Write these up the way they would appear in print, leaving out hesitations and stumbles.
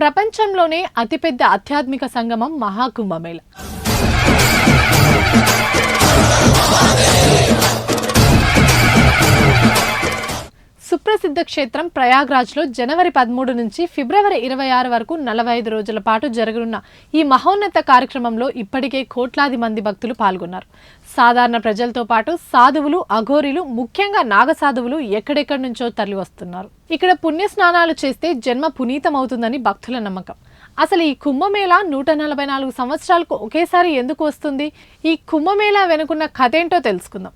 ప్రపంచంలోనే అతిపెద్ద ఆధ్యాత్మిక సంగమం మహాకుంభమేళ. సుప్రసిద్ధ క్షేత్రం ప్రయాగ్రాజ్లో జనవరి 13 నుంచి ఫిబ్రవరి 26 వరకు 45 రోజుల పాటు జరగనున్న ఈ మహోన్నత కార్యక్రమంలో ఇప్పటికే కోట్లాది మంది భక్తులు పాల్గొన్నారు. సాధారణ ప్రజలతో పాటు సాధువులు, అఘోరీలు, ముఖ్యంగా నాగసాధువులు ఎక్కడెక్కడి నుంచో తరలి వస్తున్నారు. ఇక్కడ పుణ్య స్నానాలు చేస్తే జన్మ పునీతమవుతుందని భక్తుల నమ్మకం. అసలు ఈ కుంభమేళ 144 సంవత్సరాలకు ఒకేసారి ఎందుకు వస్తుంది? ఈ కుంభమేళ వెనుకున్న కథ ఏంటో తెలుసుకుందాం.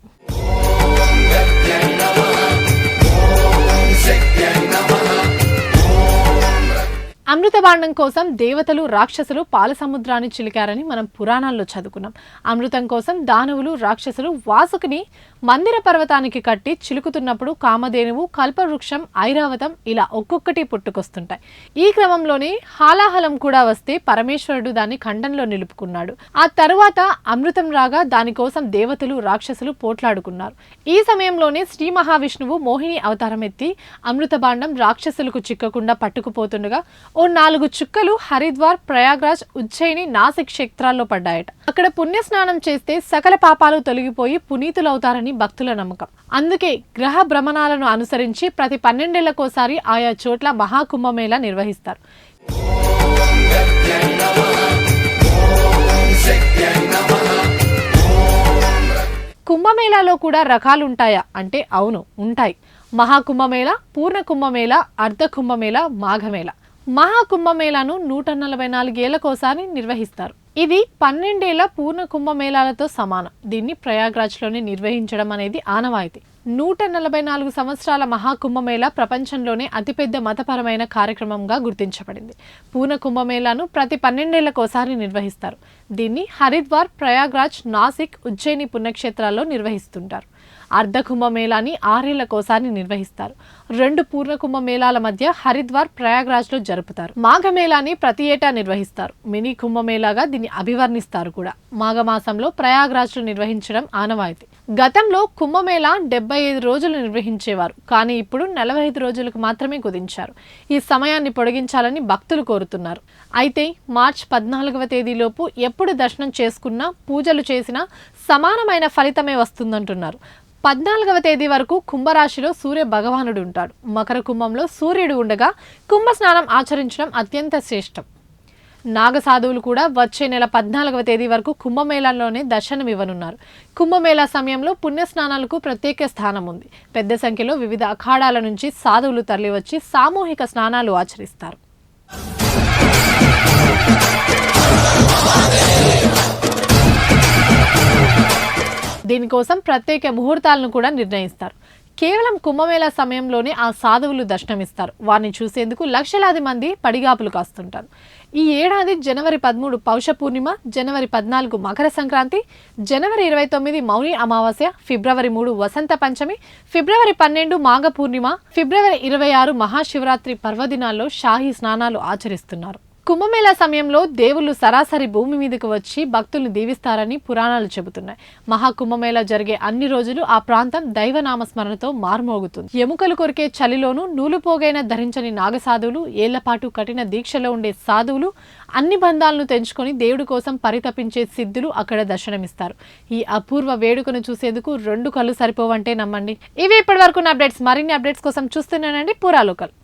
అమృతబాండం కోసం దేవతలు, రాక్షసులు పాల సముద్రాన్ని చిలికారని మనం పురాణాల్లో చదువుకున్నాం. అమృతం కోసం దానవులు, రాక్షసులు వాసుకిని మందిర పర్వతానికి కట్టి చిలుకుతున్నప్పుడు కామధేనువు, కల్పవృక్షం, ఐరావతం ఇలా ఒక్కొక్కటి పుట్టుకొస్తుంటాయి. ఈ క్రమంలోనే హాలాహలం కూడా వస్తే పరమేశ్వరుడు దాన్ని ఖండంలో నిలుపుకున్నాడు. ఆ తరువాత అమృతం రాగా దానికోసం దేవతలు, రాక్షసులు పోట్లాడుకున్నారు. ఈ సమయంలోనే శ్రీ మహావిష్ణువు మోహిని అవతారం ఎత్తి అమృతబాండం రాక్షసులకు చిక్కకుండా పట్టుకుపోతుండగా ఓ 4 చుక్కలు హరిద్వార్, ప్రయాగ్రాజ్, ఉజ్జయిని, నాసిక్ క్షేత్రాల్లో పడ్డాయట. అక్కడ పుణ్య స్నానం చేస్తే సకల పాపాలు తొలగిపోయి పునీతులవుతారని భక్తుల నమ్మకం. అందుకే గ్రహ భ్రమణాలను అనుసరించి ప్రతి 12 ఏళ్లకోసారి ఆయా చోట్ల మహాకుంభమేళ నిర్వహిస్తారు. కుంభమేళాలో కూడా రకాలుంటాయా అంటే అవును, ఉంటాయి. మహాకుంభమేళ, పూర్ణ కుంభమేళ, అర్ధ కుంభమేళ, మాఘమేళ. మహాకుంభమేళను 144 ఏళ్లకోసారి నిర్వహిస్తారు. ఇది 12 ఏళ్ల పూర్ణ కుంభమేళాలతో సమానం. దీన్ని ప్రయాగ్రాజ్లోనే నిర్వహించడం అనేది ఆనవాయితీ. 144 సంవత్సరాల మహాకుంభమేళ ప్రపంచంలోనే అతిపెద్ద మతపరమైన కార్యక్రమంగా గుర్తించబడింది. పూర్ణ కుంభమేళను ప్రతి 12 ఏళ్లకోసారి నిర్వహిస్తారు. దీన్ని హరిద్వార్, ప్రయాగ్రాజ్, నాసిక్, ఉజ్జయిని పుణ్యక్షేత్రాల్లో నిర్వహిస్తుంటారు. అర్ధ కుంభమేళాని 6 ఏళ్లకోసారి నిర్వహిస్తారు. 2 పూర్ణ కుంభమేళాల మధ్య హరిద్వార్, ప్రయాగ్రాజ్లో జరుపుతారు. మాఘమేళాని ప్రతి ఏటా నిర్వహిస్తారు. మినీ కుంభమేళాగా దీన్ని అభివర్ణిస్తారు కూడా. మాఘమాసంలో ప్రయాగ్రాజ్లో నిర్వహించడం ఆనవాయితీ. గతంలో కుంభమేళ 75 రోజులు నిర్వహించేవారు, కానీ ఇప్పుడు 45 రోజులకు మాత్రమే కుదించారు. ఈ సమయాన్ని పొడిగించాలని భక్తులు కోరుతున్నారు. అయితే మార్చి 14వ తేదీలోపు ఎప్పుడు దర్శనం చేసుకున్నా, పూజలు చేసినా సమానమైన ఫలితమే వస్తుందంటున్నారు. 14వ తేదీ వరకు కుంభరాశిలో సూర్య భగవానుడు ఉంటాడు. మకర కుంభంలో సూర్యుడు ఉండగా కుంభ స్నానం ఆచరించడం అత్యంత శ్రేష్టం. నాగసాధువులు కూడా వచ్చే నెల 14వ తేదీ వరకు కుంభమేళాలోనే దర్శనమివ్వనున్నారు. కుంభమేళా సమయంలో పుణ్యస్నానాలకు ప్రత్యేక స్థానం ఉంది. పెద్ద సంఖ్యలో వివిధ అఖాడాల నుంచి సాధువులు తరలివచ్చి సామూహిక స్నానాలు ఆచరిస్తారు. దీనికోసం ప్రత్యేక ముహూర్తాలను కూడా నిర్ణయిస్తారు. కేవలం కుంభమేళా సమయంలోనే ఆ సాధువులు దర్శనమిస్తారు. వారిని చూసేందుకు లక్షలాది మంది పడిగాపులు కాస్తుంటారు. ఈ ఏడాది జనవరి 13 పౌష పూర్ణిమ, జనవరి 14 మకర సంక్రాంతి, జనవరి 29 మౌని అమావాస్య, ఫిబ్రవరి 3 వసంత పంచమి, ఫిబ్రవరి 12 మాఘ పూర్ణిమ, ఫిబ్రవరి 26 మహాశివరాత్రి పర్వదినాల్లో షాహీ స్నానాలు ఆచరిస్తున్నారు. కుంభమేళా సమయంలో దేవుళ్ళు సరాసరి భూమి మీదకు వచ్చి భక్తులను దీవిస్తారని పురాణాలు చెబుతున్నాయి. మహాకుంభమేళా జరిగే అన్ని రోజులు ఆ ప్రాంతం దైవనామస్మరణతో మార్మోగుతుంది. ఎముకలు కొరికే చలిలోనూ నూలుపోగైన ధరించని నాగసాధువులు, ఏళ్లపాటు కఠిన దీక్షలో ఉండే సాధువులు, అన్ని బంధాలను తెంచుకొని దేవుడి కోసం పరితపించే సిద్ధులు అక్కడ దర్శనమిస్తారు. ఈ అపూర్వ వేడుకను చూసేందుకు 2 కళ్ళు సరిపోవంటే నమ్మండి. ఇవి ఇప్పటి వరకు అప్డేట్స్. మరిన్ని అప్డేట్స్ కోసం చూస్తున్నానండి పురా లోకల్.